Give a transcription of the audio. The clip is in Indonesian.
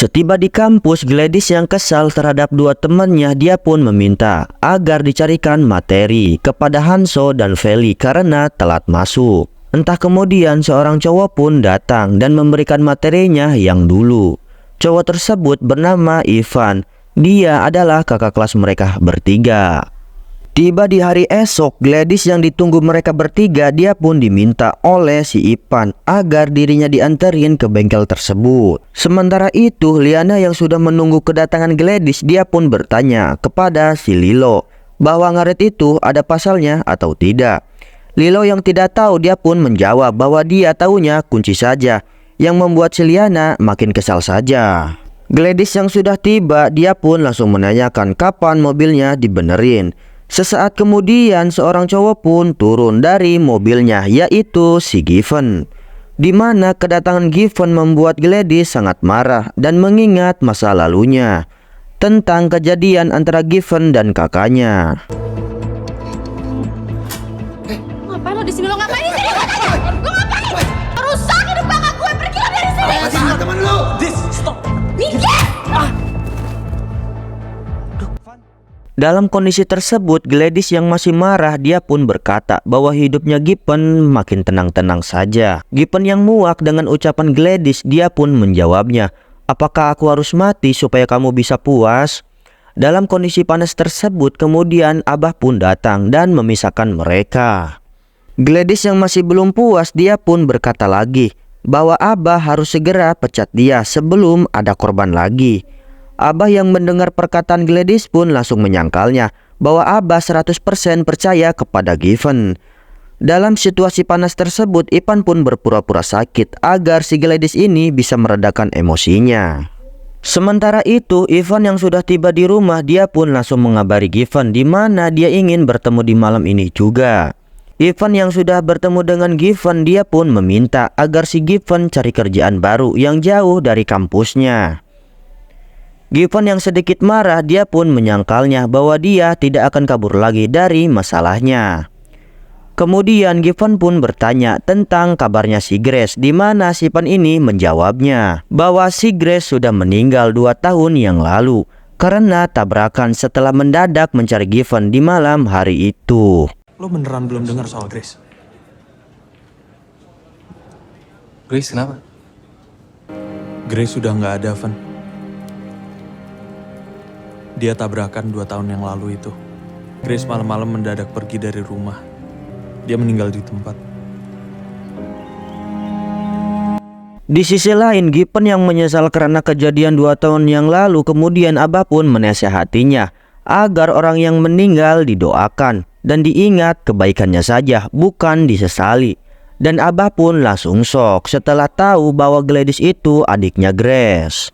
Setiba di kampus, Gladys yang kesal terhadap dua temannya, dia pun meminta agar dicarikan materi kepada Hanso dan Feli karena telat masuk. Entah kemudian seorang cowok pun datang dan memberikan materinya yang dulu. Cowok tersebut bernama Ivan. Dia adalah kakak kelas mereka bertiga. Tiba di hari esok, Gladys yang ditunggu mereka bertiga, dia pun diminta oleh si Ivan agar dirinya dianterin ke bengkel tersebut. Sementara itu, Liana yang sudah menunggu kedatangan Gladys, dia pun bertanya kepada si Lilo bahwa ngaret itu ada pasalnya atau tidak. Lilo yang tidak tahu, dia pun menjawab bahwa dia tahunya kunci saja, yang membuat si Liana makin kesal saja. Gladys yang sudah tiba, dia pun langsung menanyakan kapan mobilnya dibenerin. Sesaat kemudian seorang cowok pun turun dari mobilnya, yaitu si Given. Di mana kedatangan Given membuat Gladys sangat marah dan mengingat masa lalunya tentang kejadian antara Given dan kakaknya. Ngapain lo di sini? Lo ngapain di sini? Lo ngapain? Rusak hidup kakak gue. Pergi lo dari sini. Masih teman lu. Dis, stop. Minggir. Dalam kondisi tersebut, Gladys yang masih marah, dia pun berkata bahwa hidupnya Given makin tenang-tenang saja. Given yang muak dengan ucapan Gladys, dia pun menjawabnya, apakah aku harus mati supaya kamu bisa puas? Dalam kondisi panas tersebut, kemudian Abah pun datang dan memisahkan mereka. Gladys yang masih belum puas, dia pun berkata lagi bahwa Abah harus segera pecat dia sebelum ada korban lagi. Abah yang mendengar perkataan Gladys pun langsung menyangkalnya bahwa Abah 100% percaya kepada Given. Dalam situasi panas tersebut, Ivan pun berpura-pura sakit agar si Gladys ini bisa meredakan emosinya. Sementara itu, Ivan yang sudah tiba di rumah, dia pun langsung mengabari Given di mana dia ingin bertemu di malam ini juga. Ivan yang sudah bertemu dengan Given, dia pun meminta agar si Given cari kerjaan baru yang jauh dari kampusnya. Given yang sedikit marah, dia pun menyangkalnya bahwa dia tidak akan kabur lagi dari masalahnya. Kemudian Given pun bertanya tentang kabarnya si Grace, di mana si Ivan ini menjawabnya bahwa si Grace sudah meninggal 2 tahun yang lalu karena tabrakan setelah mendadak mencari Given di malam hari itu. Lo beneran belum dengar soal Grace? Grace kenapa? Grace sudah nggak ada, Van. Dia tabrakan 2 tahun yang lalu itu. Grace malam-malam mendadak pergi dari rumah. Dia meninggal di tempat. Di sisi lain, Given yang menyesal karena kejadian 2 tahun yang lalu, kemudian Abah pun menasihatinya agar orang yang meninggal didoakan dan diingat kebaikannya saja, bukan disesali. Dan Abah pun langsung shock setelah tahu bahwa Gladys itu adiknya Grace.